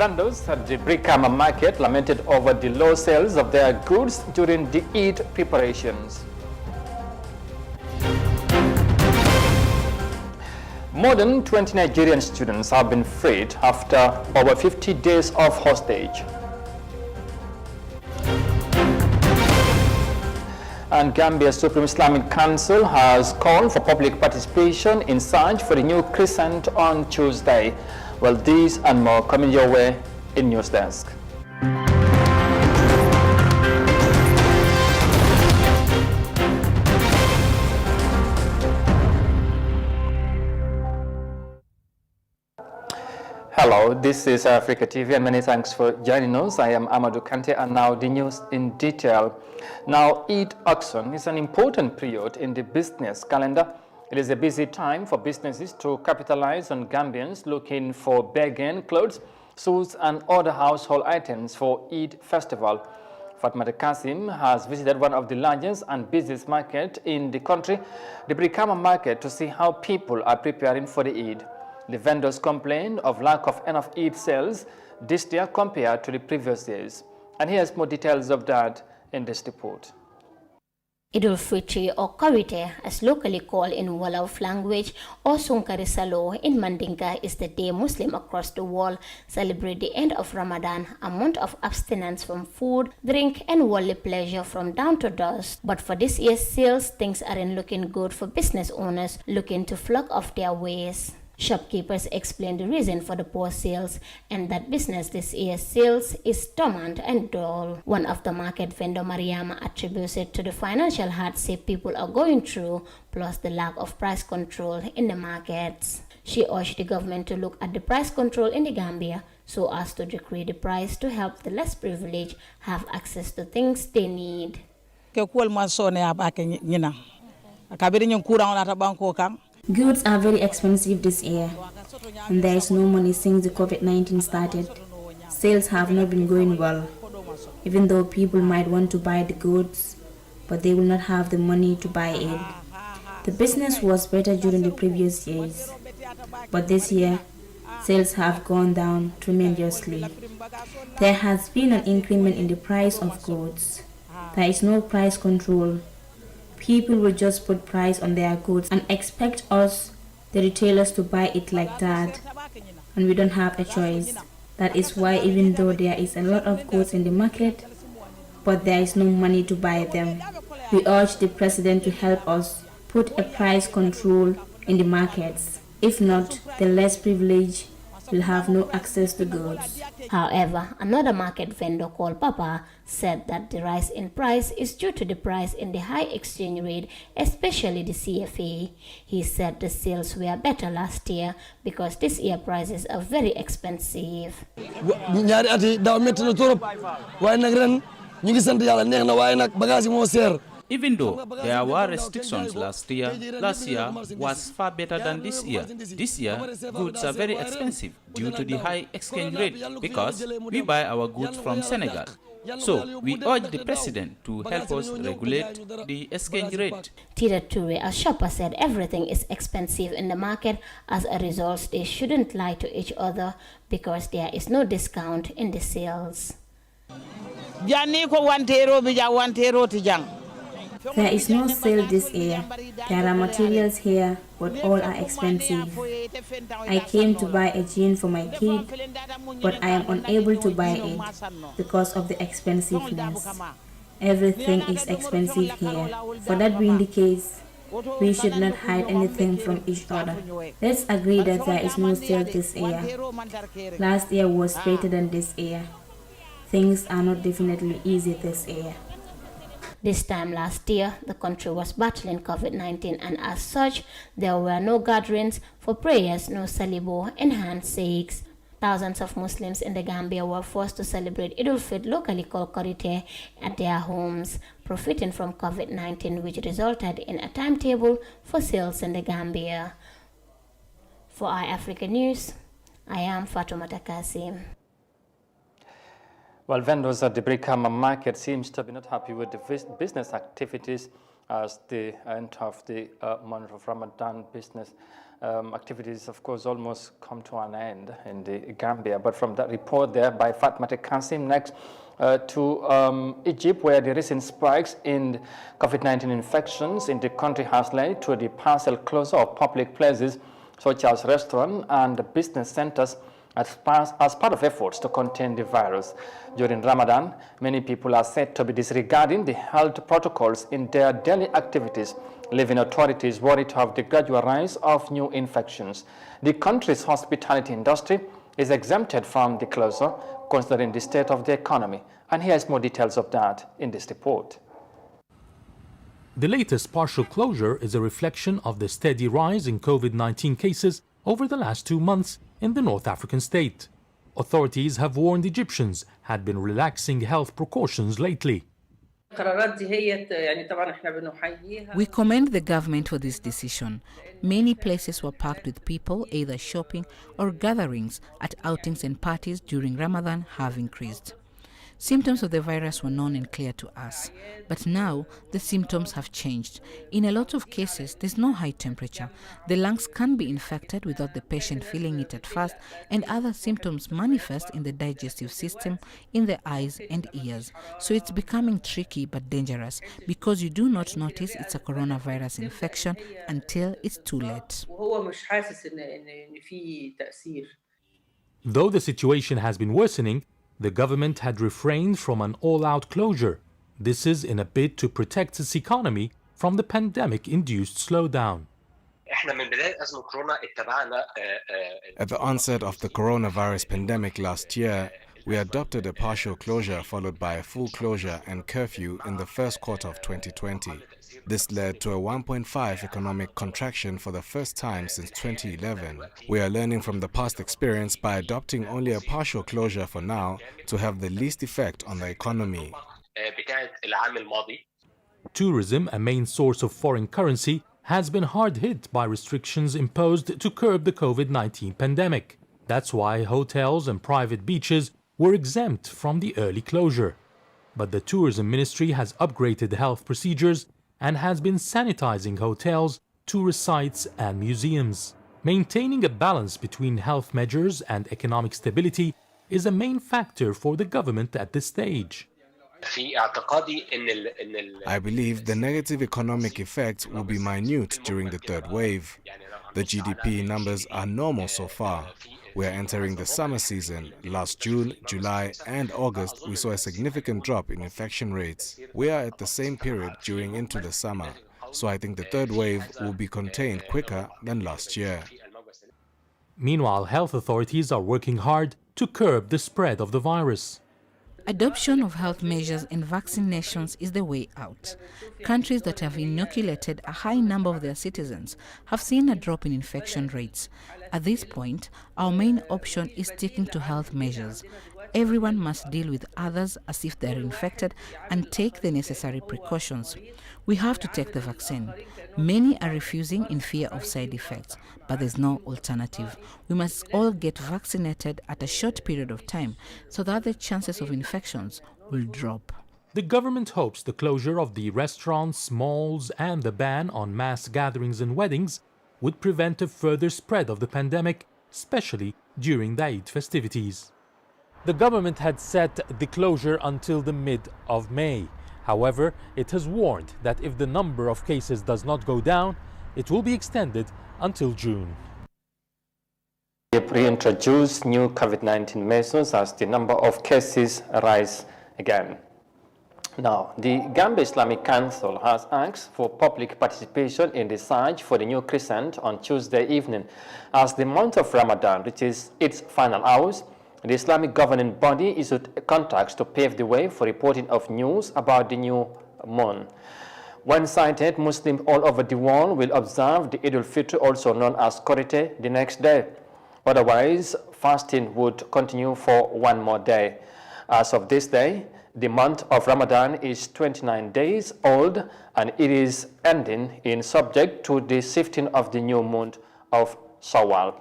Vendors at the Brikama market lamented over the low sales of their goods during the Eid preparations. More than 20 Nigerian students have been freed after over 50 days of hostage. And Gambia's Supreme Islamic Council has called for public participation in search for the new crescent on Tuesday. Well, these and more coming your way in News Desk. Hello, this is Africa TV and many thanks for joining us. I am Amadou Kante and now the news in detail. Now, Eid auction is an important period in the business calendar. It is a busy time for businesses to capitalize on Gambians looking for bargain clothes, shoes and other household items for Eid festival. Fatmata Kasim has visited one of the largest and busiest markets in the country, the Brikama market, to see how people are preparing for the Eid. The vendors complain of lack of enough Eid sales this year compared to the previous years. And here's more details of that in this report. Idul Fitri or Kawite, as locally called in Wolof language, or Sunkari Salo in Mandinka, is the day Muslims across the world celebrate the end of Ramadan, a month of abstinence from food, drink and worldly pleasure from dawn to dusk. But for this year's sales, things aren't looking good for business owners looking to flock off their ways. Shopkeepers explain the reason for the poor sales and that business this year's sales is dormant and dull. One of the market vendor, Mariama, attributes it to the financial hardship people are going through, plus the lack of price control in the markets. She urged the government to look at the price control in the Gambia so as to decrease the price to help the less privileged have access to things they need. Goods are very expensive this year, and there is no money since the COVID-19 started. Sales have not been going well, even though people might want to buy the goods, but they will not have the money to buy it. The business was better during the previous years, but this year, sales have gone down tremendously. There has been an increment in the price of goods. There is no price control. People will just put price on their goods and expect us, the retailers, to buy it like that. And we don't have a choice. That is why even though there is a lot of goods in the market, but there is no money to buy them. We urge the president to help us put a price control in the markets. If not, the less privileged will have no access to goods. However, another market vendor called Papa said that the rise in price is due to the price in the high exchange rate, especially the CFA. He said the sales were better last year because this year prices are very expensive. Even though there were restrictions last year was far better than this year. This year, goods are very expensive due to the high exchange rate because we buy our goods from Senegal. So, we urge the president to help us regulate the exchange rate. Tira Ture, a shopper, said everything is expensive in the market. As a result, they shouldn't lie to each other because there is no discount in the sales. There is no sale this year. There are materials here, but all are expensive. I came to buy a jean for my kid, but I am unable to buy it because of the expensiveness. Everything is expensive here. For that being the case, we should not hide anything from each other. Let's agree that there is no sale this year. Last year was better than this year. Things are not definitely easy this year. This time last year, the country was battling COVID-19 and as such, there were no gatherings for prayers, no salibo and handshakes. Thousands of Muslims in the Gambia were forced to celebrate Idul Fitr, locally called Korite, at their homes, profiting from COVID-19, which resulted in a timetable for sales in the Gambia. For iAfrica News, I am Fatoumata Kasim. Well, vendors at the Brikama market seems to be not happy with the business activities as the end of the month of Ramadan business. activities, of course, almost come to an end in the Gambia. But from that report there by Fatmata Kasim, next to Egypt, where the recent spikes in COVID-19 infections in the country has led to the partial closure of public places such as restaurants and business centers as part of efforts to contain the virus. During Ramadan, many people are said to be disregarding the health protocols in their daily activities, leaving authorities worried of the gradual rise of new infections. The country's hospitality industry is exempted from the closure, considering the state of the economy. And here's more details of that in this report. The latest partial closure is a reflection of the steady rise in COVID-19 cases over the last 2 months in the North African state. Authorities have warned Egyptians had been relaxing health precautions lately. We commend the government for this decision. Many places were packed with people either shopping or gatherings at outings and parties during Ramadan have increased. Symptoms of the virus were known and clear to us, but now the symptoms have changed. In a lot of cases, there's no high temperature. The lungs can be infected without the patient feeling it at first, and other symptoms manifest in the digestive system, in the eyes and ears. So it's becoming tricky but dangerous because you do not notice it's a coronavirus infection until it's too late. Though the situation has been worsening, the government had refrained from an all-out closure. This is in a bid to protect its economy from the pandemic-induced slowdown. At the onset of the coronavirus pandemic last year, we adopted a partial closure followed by a full closure and curfew in the first quarter of 2020. This led to a 1.5 economic contraction for the first time since 2011. We are learning from the past experience by adopting only a partial closure for now to have the least effect on the economy. Tourism, a main source of foreign currency, has been hard hit by restrictions imposed to curb the COVID-19 pandemic. That's why hotels and private beaches were exempt from the early closure. But the tourism ministry has upgraded health procedures and has been sanitizing hotels, tourist sites and museums. Maintaining a balance between health measures and economic stability is a main factor for the government at this stage. I believe the negative economic effects will be minute during the third wave. The GDP numbers are normal so far. We are entering the summer season. Last June, July and August, we saw a significant drop in infection rates. We are at the same period during into the summer, so I think the third wave will be contained quicker than last year. Meanwhile, health authorities are working hard to curb the spread of the virus. Adoption of health measures and vaccinations is the way out. Countries that have inoculated a high number of their citizens have seen a drop in infection rates. At this point, our main option is sticking to health measures. Everyone must deal with others as if they are infected and take the necessary precautions. We have to take the vaccine. Many are refusing in fear of side effects, but there's no alternative. We must all get vaccinated at a short period of time so that the chances of infections will drop. The government hopes the closure of the restaurants, malls, and the ban on mass gatherings and weddings would prevent a further spread of the pandemic, especially during the Eid festivities. The government had set the closure until the mid of May. However, it has warned that if the number of cases does not go down, it will be extended until June. We reintroduce new COVID-19 measures as the number of cases rise again. Now, the Gambia Islamic Council has asked for public participation in the search for the new crescent on Tuesday evening. As the month of Ramadan reaches its final hours, the Islamic governing body issued contacts to pave the way for reporting of news about the new moon. When cited, Muslims all over the world will observe the Eid al-Fitr, also known as Korite, the next day. Otherwise, fasting would continue for one more day. As of this day, the month of Ramadan is 29 days old and it is ending in subject to the shifting of the new moon of Shawwal.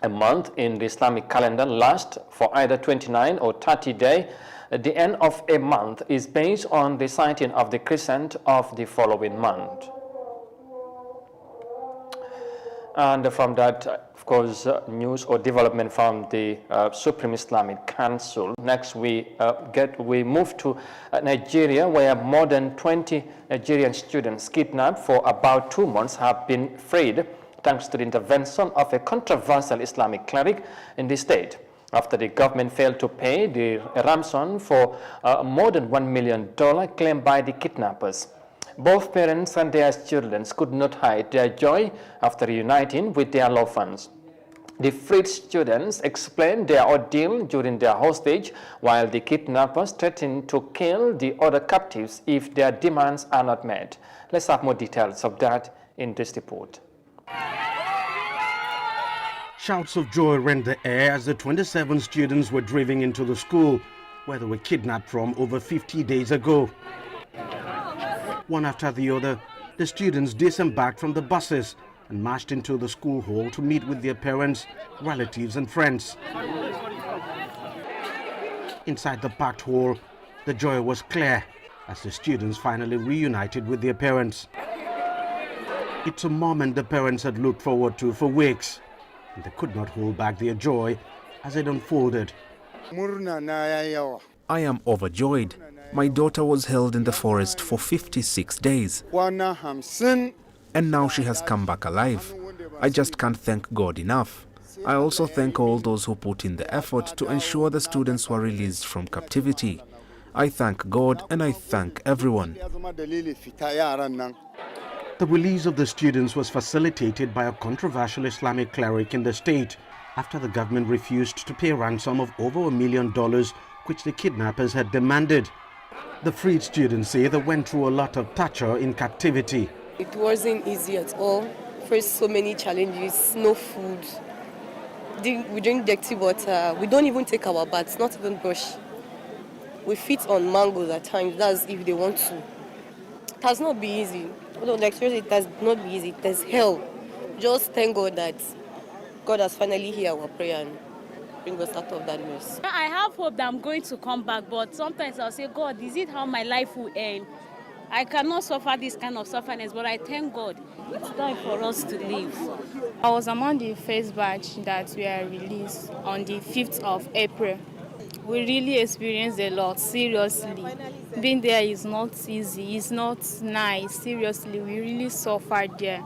A month in the Islamic calendar lasts for either 29 or 30 days. The end of a month is based on the sighting of the crescent of the following month. And from that, of course, news or development from the Supreme Islamic Council. Next, we move to Nigeria, where more than 20 Nigerian students kidnapped for about 2 months have been freed, thanks to the intervention of a controversial Islamic cleric in the state, after the government failed to pay the ransom for more than $1 million claimed by the kidnappers. Both parents and their children could not hide their joy after reuniting with their loved ones. The freed students explained their ordeal during their hostage, while the kidnappers threatened to kill the other captives if their demands are not met. Let's have more details of that in this report. Shouts of joy rent the air as the 27 students were driven into the school, where they were kidnapped from over 50 days ago. One after the other, the students disembarked from the buses and marched into the school hall to meet with their parents, relatives and friends. Inside the packed hall, the joy was clear as the students finally reunited with their parents. It's a moment the parents had looked forward to for weeks, and they could not hold back their joy as it unfolded. I am overjoyed. My daughter was held in the forest for 56 days. And now she has come back alive. I just can't thank God enough. I also thank all those who put in the effort to ensure the students were released from captivity. I thank God and I thank everyone. The release of the students was facilitated by a controversial Islamic cleric in the state after the government refused to pay a ransom of over $1 million, which the kidnappers had demanded. The freed students say they went through a lot of torture in captivity. It wasn't easy at all. First, so many challenges, no food. We drink dirty water. We don't even take our baths, not even brush. We feed on mangoes at times, that's if they want to. It has not been easy. Although the experience, it has not been easy. It is hell. Just thank God that God has finally heard our prayer and bring us out of that mess. I have hope that I'm going to come back, but sometimes I'll say, God, is it how my life will end? I cannot suffer this kind of suffering, but I thank God. It's time for us to live. I was among the first batch that were released on the 5th of April. We really experienced a lot, seriously. Being there is not easy, it's not nice, seriously. We really suffered there.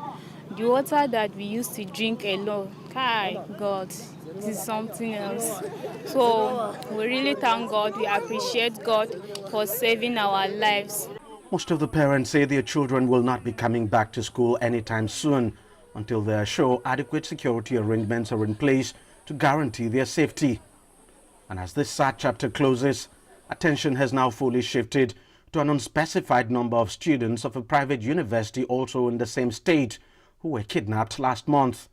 The water that we used to drink alone, God, this is something else. So we really thank God, we appreciate God for saving our lives. Most of the parents say their children will not be coming back to school anytime soon until they are sure adequate security arrangements are in place to guarantee their safety. And as this sad chapter closes, attention has now fully shifted to an unspecified number of students of a private university also in the same state who were kidnapped last month.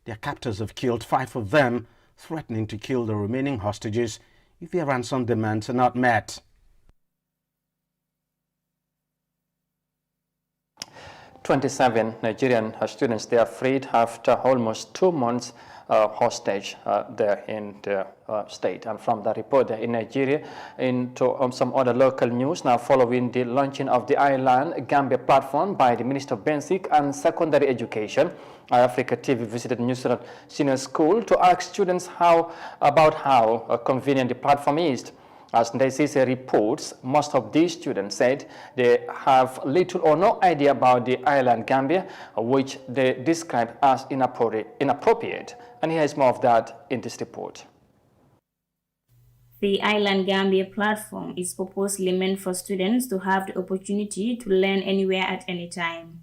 Their captors have killed 5 of them, threatening to kill the remaining hostages if their ransom demands are not met. 27 Nigerian students, they are freed after almost 2 months hostage there in the state. And from the report in Nigeria into some other local news, now following the launching of the Island Gambia platform by the Minister of Basic and Secondary Education, Africa TV visited New Zealand Senior School to ask students about how convenient the platform is. As NCC reports, most of these students said they have little or no idea about the Island Gambia, which they describe as inappropriate. And here is more of that in this report. The Island Gambia platform is purposely meant for students to have the opportunity to learn anywhere at any time.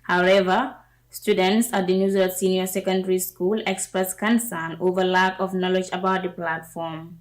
However, students at the New Zealand Senior Secondary School expressed concern over lack of knowledge about the platform.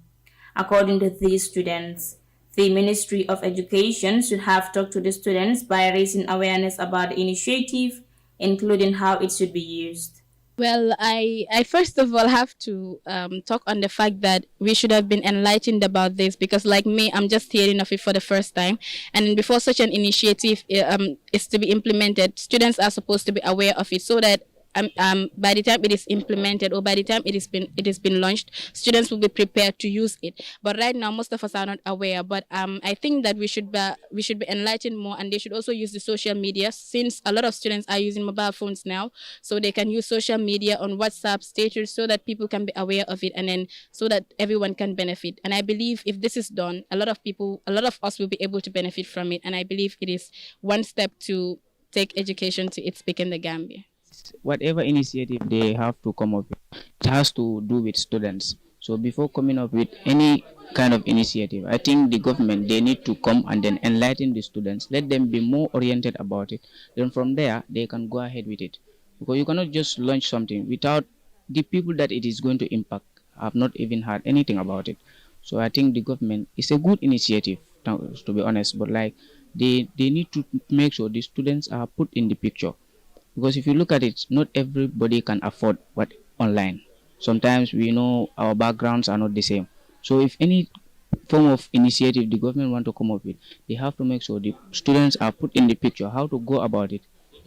According to these students, the Ministry of Education should have talked to the students by raising awareness about the initiative, including how it should be used. Well, I first of all have to talk on the fact that we should have been enlightened about this, because like me, I'm just hearing of it for the first time. And before such an initiative is to be implemented, students are supposed to be aware of it so that by the time it is implemented or by the time it has been launched, students will be prepared to use it. But right now, most of us are not aware. But I think that we should be enlightened more, and they should also use the social media, since a lot of students are using mobile phones now, so they can use social media on WhatsApp status so that people can be aware of it, and then so that everyone can benefit. And I believe if this is done, a lot of us will be able to benefit from it. And I believe it is one step to take education to its peak in the Gambia. Whatever initiative they have to come up with, it has to do with students. So before coming up with any kind of initiative, I think the government, they need to come and then enlighten the students, let them be more oriented about it. Then from there, they can go ahead with it. Because you cannot just launch something without the people that it is going to impact have not even heard anything about it. So I think the government is a good initiative, to be honest, but like they need to make sure the students are put in the picture. Because if you look at it, not everybody can afford what online. Sometimes we know our backgrounds are not the same. So if any form of initiative the government want to come up with, they have to make sure the students are put in the picture, how to go about it.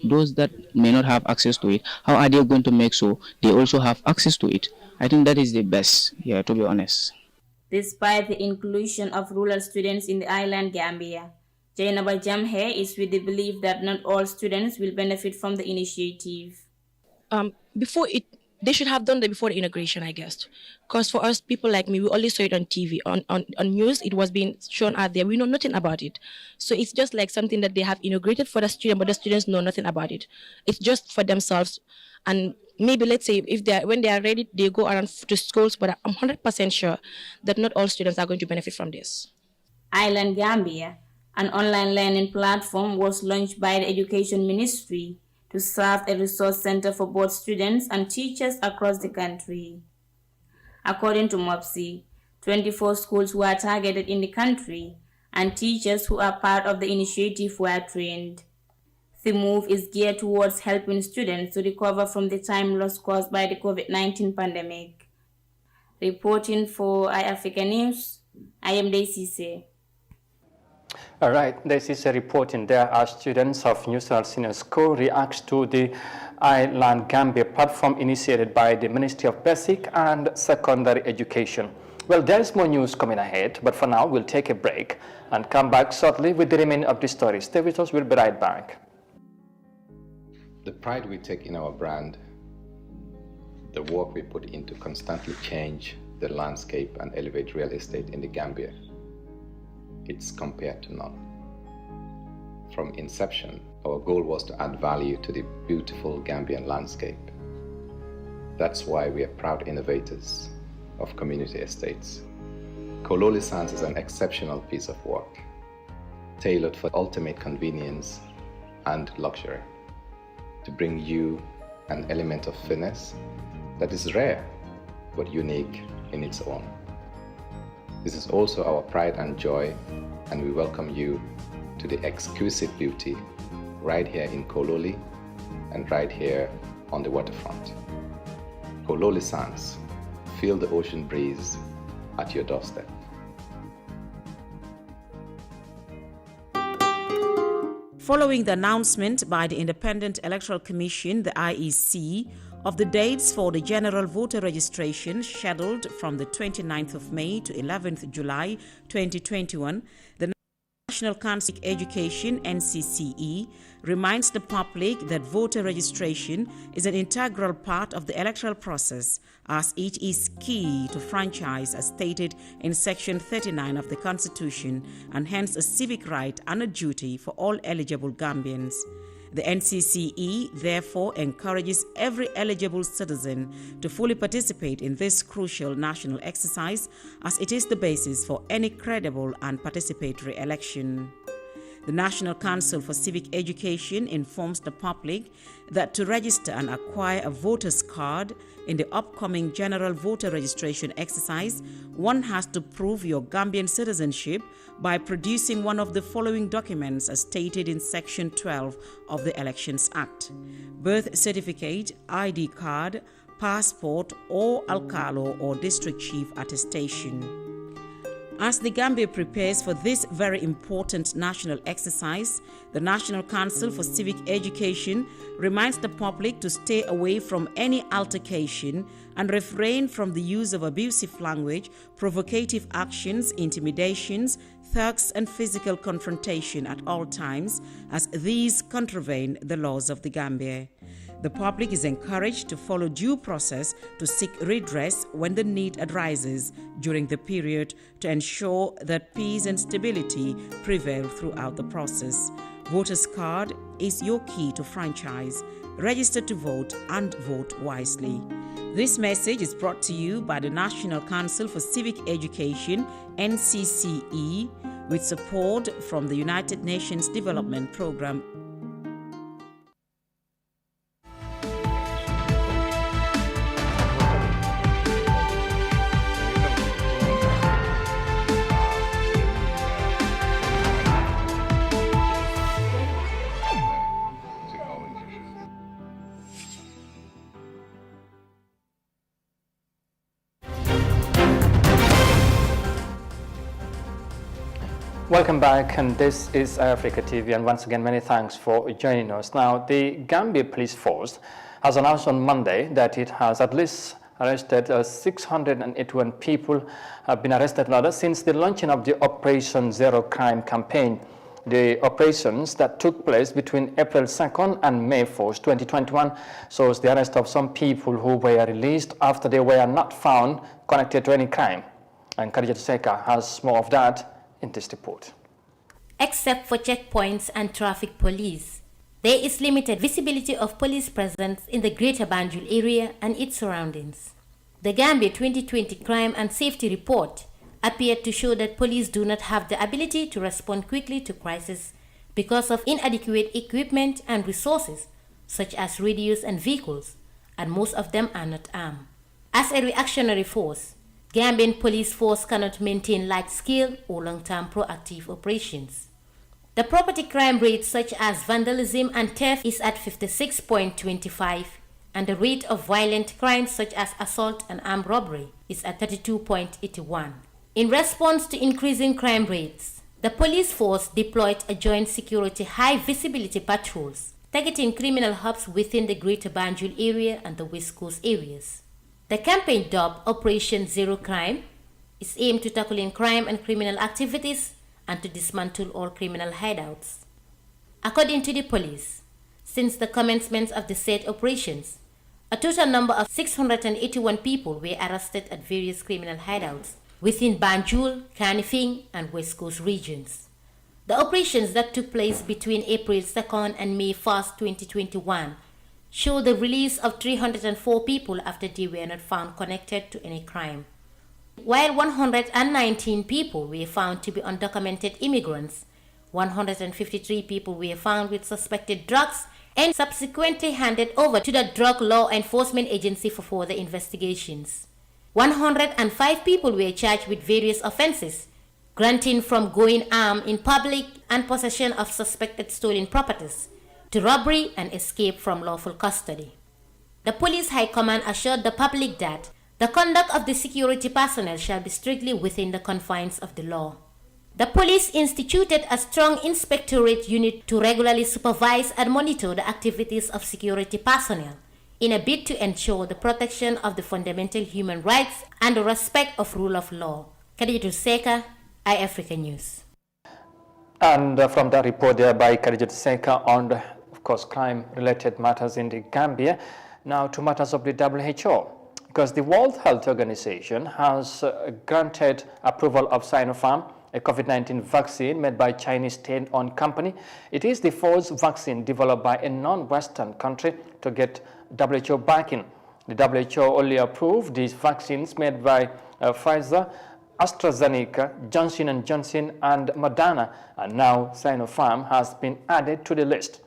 Those that may not have access to it, how are they going to make sure they also have access to it? I think that is the best, yeah, to be honest. Despite the inclusion of rural students in the island Gambia, Jainaba Jamhe is with the belief that not all students will benefit from the initiative. They should have done that before the inauguration, I guess. Because for us, people like me, we only saw it on TV, on news. It was being shown out there. We know nothing about it. So it's just like something that they have inaugurated for the student, but the students know nothing about it. It's just for themselves. And maybe, let's say, when they are ready, they go around to schools, but I'm 100% sure that not all students are going to benefit from this. Island Gambia, an online learning platform, was launched by the Education Ministry to serve a resource center for both students and teachers across the country. According to MOPSI, 24 schools were targeted in the country, and teachers who are part of the initiative were trained. The move is geared towards helping students to recover from the time loss caused by the COVID-19 pandemic. Reporting for iAfrica News, I am Daisy Se. All right, this is a reporting there as students of New South Senior School reacts to the Island Gambia platform initiated by the Ministry of Basic and Secondary Education. Well, there is more news coming ahead, but for now, we'll take a break and come back shortly with the remaining of the story. Stay with us, we'll be right back. The pride we take in our brand, the work we put in to constantly change the landscape and elevate real estate in the Gambia, it's compared to none. From inception, our goal was to add value to the beautiful Gambian landscape. That's why we are proud innovators of community estates. Kololi Sands is an exceptional piece of work, tailored for ultimate convenience and luxury, to bring you an element of finesse that is rare but unique in its own. This is also our pride and joy, and we welcome you to the exquisite beauty right here in Kololi and right here on the waterfront. Kololi Sands, feel the ocean breeze at your doorstep. Following the announcement by the Independent Electoral Commission, the IEC, of the dates for the general voter registration scheduled from the 29th of May to 11th July 2021, the National Council of Education (NCCE) reminds the public that voter registration is an integral part of the electoral process, as it is key to franchise as stated in Section 39 of the Constitution, and hence a civic right and a duty for all eligible Gambians. The NCCE therefore encourages every eligible citizen to fully participate in this crucial national exercise, as it is the basis for any credible and participatory election. The National Council for Civic Education informs the public that to register and acquire a voter's card in the upcoming general voter registration exercise, one has to prove your Gambian citizenship by producing one of the following documents as stated in Section 12 of the Elections Act: birth certificate, ID card, passport, or alcalo or district chief attestation. As the Gambia prepares for this very important national exercise, the National Council for Civic Education reminds the public to stay away from any altercation and refrain from the use of abusive language, provocative actions, intimidations, thugs, and physical confrontation at all times, as these contravene the laws of the Gambia. The public is encouraged to follow due process to seek redress when the need arises during the period to ensure that peace and stability prevail throughout the process. Voters card is your key to franchise. Register to vote and vote wisely. This message is brought to you by the National Council for Civic Education, NCCE, with support from the United Nations Development Programme. Welcome back, and this is Africa TV, and once again many thanks for joining us. Now, the Gambia Police Force has announced on Monday that it has at least arrested 681 people have been arrested since the launching of the Operation Zero Crime campaign. The operations that took place between April 2nd and May 4th, 2021 shows the arrest of some people who were released after they were not found connected to any crime. And Khadija Seka has more of that in this report. Except for checkpoints and traffic police, there is limited visibility of police presence in the Greater Banjul area and its surroundings. The Gambia 2020 Crime and Safety Report appeared to show that police do not have the ability to respond quickly to crises because of inadequate equipment and resources, such as radios and vehicles, and most of them are not armed. As a reactionary force, Gambian police force cannot maintain large-scale or long-term proactive operations. The property crime rate such as vandalism and theft is at 56.25, and the rate of violent crimes such as assault and armed robbery is at 32.81. In response to increasing crime rates, the police force deployed a joint security high-visibility patrols, targeting criminal hubs within the Greater Banjul area and the West Coast areas. The campaign dubbed Operation Zero Crime is aimed to tackling crime and criminal activities and to dismantle all criminal hideouts. According to the police, since the commencement of the said operations, a total number of 681 people were arrested at various criminal hideouts within Banjul, Kanifing, and West Coast regions. The operations that took place between April 2nd and May 1st, 2021 show the release of 304 people after they were not found connected to any crime. While 119 people were found to be undocumented immigrants, 153 people were found with suspected drugs and subsequently handed over to the Drug Law Enforcement Agency for further investigations. 105 people were charged with various offenses, granting from going armed in public and possession of suspected stolen properties, to robbery and escape from lawful custody. The Police High Command assured the public that the conduct of the security personnel shall be strictly within the confines of the law. The police instituted a strong inspectorate unit to regularly supervise and monitor the activities of security personnel in a bid to ensure the protection of the fundamental human rights and the respect of rule of law. Khadija Seka, iAfrica News. And from that report there by Khadija Seka on the crime-related matters in the Gambia. Now to matters of the WHO, because the World Health Organization has granted approval of Sinopharm, a COVID-19 vaccine made by Chinese state-owned company. It is the first vaccine developed by a non-Western country to get WHO backing. The WHO only approved these vaccines made by Pfizer, AstraZeneca, Johnson & Johnson, and Moderna, and now Sinopharm has been added to the list.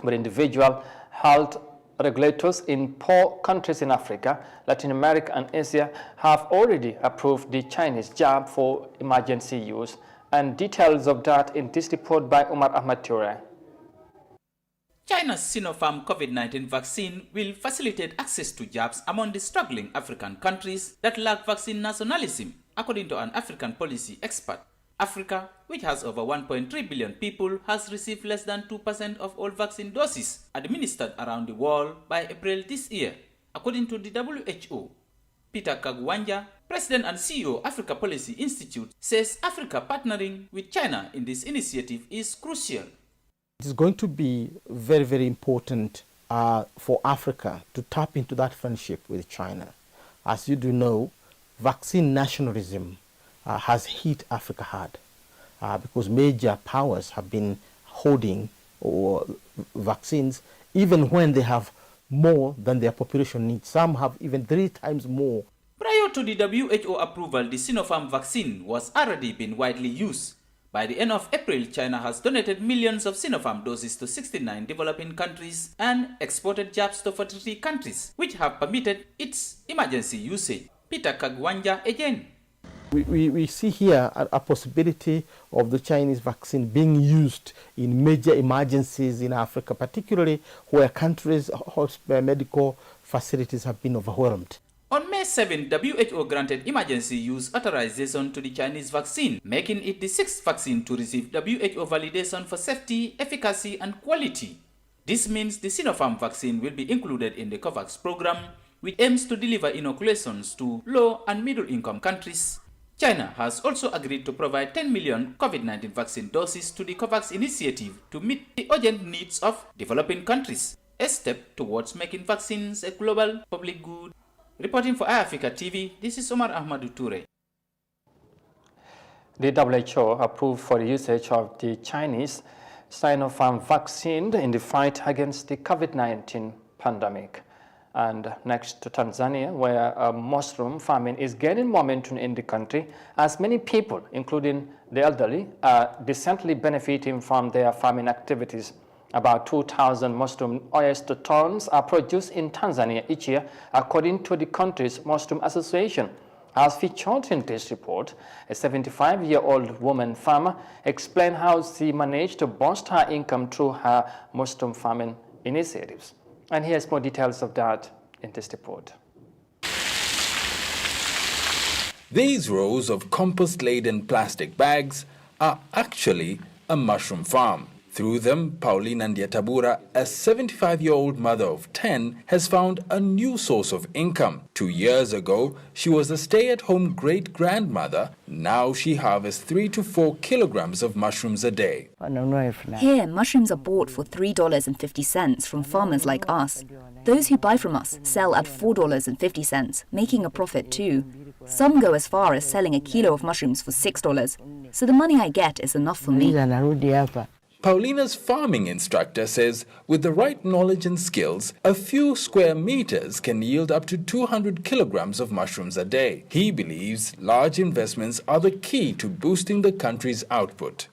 But individual health regulators in poor countries in Africa, Latin America, and Asia have already approved the Chinese jab for emergency use. And details of that in this report by Umar Ahmad Toure. China's Sinopharm COVID-19 vaccine will facilitate access to jabs among the struggling African countries that lack vaccine nationalism. According to an African policy expert, Africa, which has over 1.3 billion people, has received less than 2% of all vaccine doses administered around the world by April this year. According to the WHO, Peter Kagwanja, President and CEO Africa Policy Institute, says Africa partnering with China in this initiative is crucial. It is going to be very, very important for Africa to tap into that friendship with China. As you do know, vaccine nationalism has hit Africa hard because major powers have been holding vaccines even when they have more than their population needs. Some have even 3 times more. Prior to the WHO approval, the Sinopharm vaccine was already been widely used. By the end of April, China has donated millions of Sinopharm doses to 69 developing countries and exported jabs to 43 countries, which have permitted its emergency usage. Peter Kagwanja again. We see here a possibility of the Chinese vaccine being used in major emergencies in Africa, particularly where countries' medical facilities have been overwhelmed. On May 7, WHO granted emergency use authorization to the Chinese vaccine, making it the 6th vaccine to receive WHO validation for safety, efficacy, and quality. This means the Sinopharm vaccine will be included in the COVAX program, which aims to deliver inoculations to low and middle-income countries. China has also agreed to provide 10 million COVID-19 vaccine doses to the COVAX initiative to meet the urgent needs of developing countries, a step towards making vaccines a global public good. Reporting for iAfrica TV, this is Omar Ahmadu Toure. The WHO approved for the usage of the Chinese Sinopharm vaccine in the fight against the COVID-19 pandemic. And next to Tanzania, where mushroom farming is gaining momentum in the country, as many people, including the elderly, are decently benefiting from their farming activities. About 2,000 mushroom oyster tons are produced in Tanzania each year, according to the country's Mushroom Association. As featured in this report, a 75-year-old woman farmer explained how she managed to boost her income through her mushroom farming initiatives. And here's more details of that in this report. These rows of compost-laden plastic bags are actually a mushroom farm. Through them, Pauline Ndiatabura, a 75-year-old mother of 10, has found a new source of income. 2 years ago, she was a stay-at-home great-grandmother. Now she harvests 3 to 4 kilograms of mushrooms a day. Here, mushrooms are bought for $3.50 from farmers like us. Those who buy from us sell at $4.50, making a profit too. Some go as far as selling a kilo of mushrooms for $6, so the money I get is enough for me. Paulina's farming instructor says with the right knowledge and skills, a few square meters can yield up to 200 kilograms of mushrooms a day. He believes large investments are the key to boosting the country's output.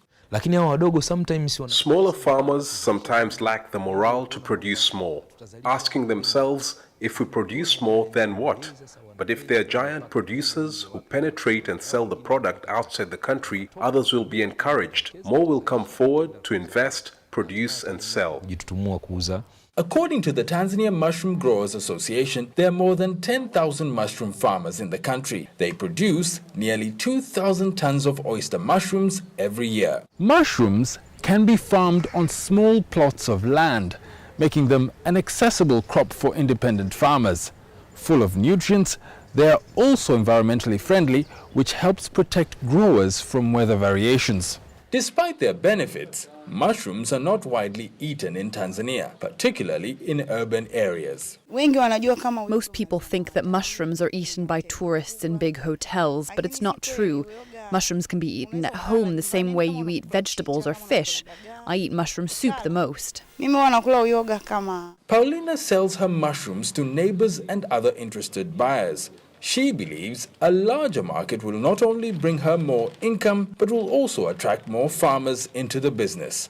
Smaller farmers sometimes lack the morale to produce more, asking themselves, if we produce more, then what? But if they're giant producers who penetrate and sell the product outside the country, others will be encouraged. More will come forward to invest, produce and sell. According to the Tanzanian Mushroom Growers Association, there are more than 10,000 mushroom farmers in the country. They produce nearly 2,000 tons of oyster mushrooms every year. Mushrooms can be farmed on small plots of land, making them an accessible crop for independent farmers. Full of nutrients, they are also environmentally friendly, which helps protect growers from weather variations. Despite their benefits, mushrooms are not widely eaten in Tanzania, particularly in urban areas. Most people think that mushrooms are eaten by tourists in big hotels, but it's not true. Mushrooms can be eaten at home the same way you eat vegetables or fish. I eat mushroom soup the most. Paulina sells her mushrooms to neighbors and other interested buyers. She believes a larger market will not only bring her more income, but will also attract more farmers into the business.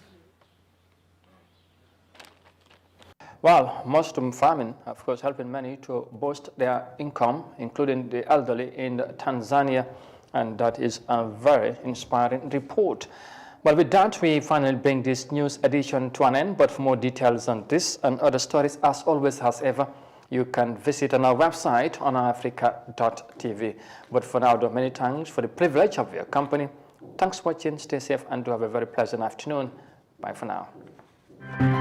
Well, mushroom farming, of course, helping many to boost their income, including the elderly in Tanzania, and that is a very inspiring report. But with that, we finally bring this news edition to an end. But for more details on this and other stories, as always, as ever, you can visit on our website on africa.tv. But for now, though, many thanks for the privilege of your company. Thanks for watching. Stay safe and do have a very pleasant afternoon. Bye for now.